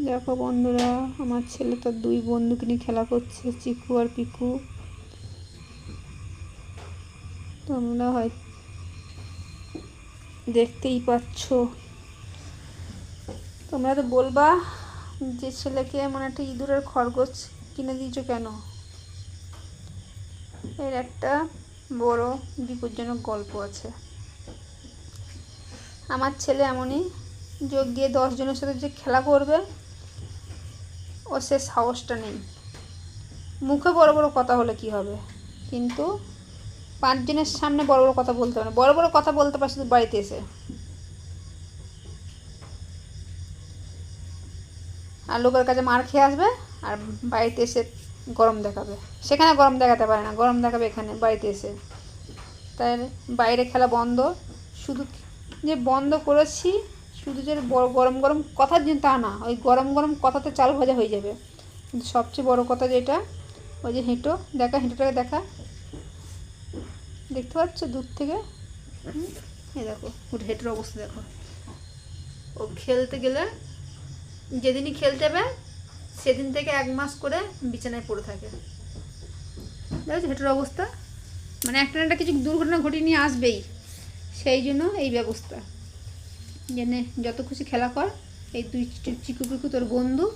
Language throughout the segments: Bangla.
দেখো বন্ধুরা, আমার ছেলে তার দুই বন্ধুকে নিয়ে খেলা করছে, চিকু আর পিকু। তোমরা হয় দেখতেই পাচ্ছ। তোমরা তো বলবা যে ছেলেকে এমন একটা ইঁদুরের খরগোশ কিনে দিয়েছো কেন। এর একটা বড় বিপজ্জনক গল্প আছে। আমার ছেলে এমনই, যোগ দিয়ে 10 জনের সাথে যে খেলা করবে ও সে সাহসটা নেই। মুখে বড় বড় কথা হলে কি হবে, কিন্তু 5 জনের সামনে বড় বড় কথা বলতে পারে না। বড় বড় কথা বলতে পারে শুধু বাড়িতে এসে, আর লোকের কাছে মার খেয়ে আসবে, আর বাড়িতে এসে গরম দেখাবে। সেখানে গরম দেখাতে পারে না, গরম দেখাবে এখানে বাড়িতে এসে। তাই বাইরে খেলা বন্ধ। শুধু যে বন্ধ করেছি, শুধু যে গরম গরম কথার জন্য তা না, ওই গরম গরম কথাতে চাল ভাজা হয়ে যাবে। কিন্তু সবচেয়ে বড় কথা যেটা, ওই যে হেঁটো দেখা, হেঁটোটাকে দেখা, দেখতে পাচ্ছ দূর থেকে? এই দেখো ওর হেঁটোর অবস্থা দেখো। ও খেলতে গেলে, যেদিনই খেলতে যাবে সেদিন থেকে 1 মাস করে বিছানায় পড়ে থাকে। দেখো হেঁটোর অবস্থা, মানে একটা না একটা কিছু দুর্ঘটনা ঘটিয়ে নিয়ে আসবেই। সেই জন্য এই ব্যবস্থা, জেনে যত খুশি খেলা কর। এই তুই চিকু পিকু তোর বন্ধু,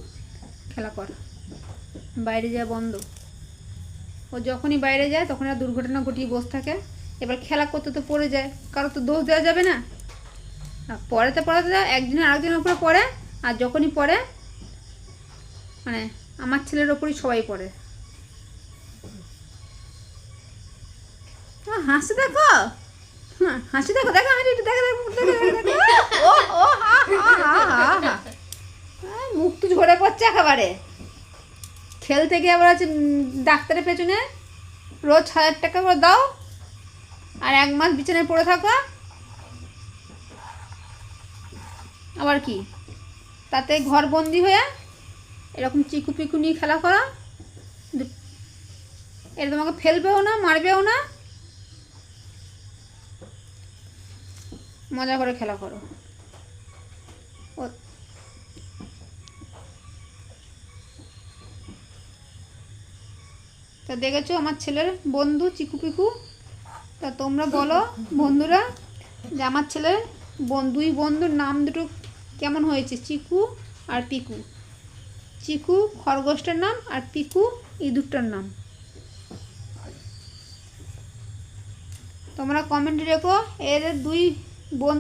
খেলা কর, বাইরে যাওয়া বন্ধ। ও যখনই বাইরে যায় তখন আর দুর্ঘটনা ঘটিয়ে বসে থাকে। এবার খেলা করতে তো পড়ে যায়, কারো তো দোষ দেওয়া যাবে না। আর পড়াতে একজনের আরেকজনের উপরে পড়ে, আর যখনই পড়ে মানে আমার ছেলের ওপরই সবাই পড়ে। হাসি দেখো, হাসি দেখো, দেখো হাসি দেখো, ও ও হা হা হা হা, মুখ তো ঝরে পড়ছে একেবারে। খেলতে গিয়ে আবার আছে ডাক্তারের পেছনে রোজ 1000 টাকা করে দাও, আর 1 মাস বিছানায় পড়ে থাকো। আবার কি, তাতে ঘর বন্দি হয়ে এরকম চিকু পিকু নিয়ে খেলা করা। এটা তোমাকে ফেলবেও না, মারবেও না, মজা করে খেলা করো। তা দেখেছো আমার ছেলের বন্ধু চিকু পিকু। তা তোমরা বলো বন্ধুরা, যে আমার ছেলের দুই বন্ধুর নাম দুটো কেমন হয়েছে, চিকু আর পিকু। চিকু খরগোশটার নাম, আর পিকু ইঁদুরটার নাম। তোমরা কমেন্টে রেখো এদের দুই বন্ধু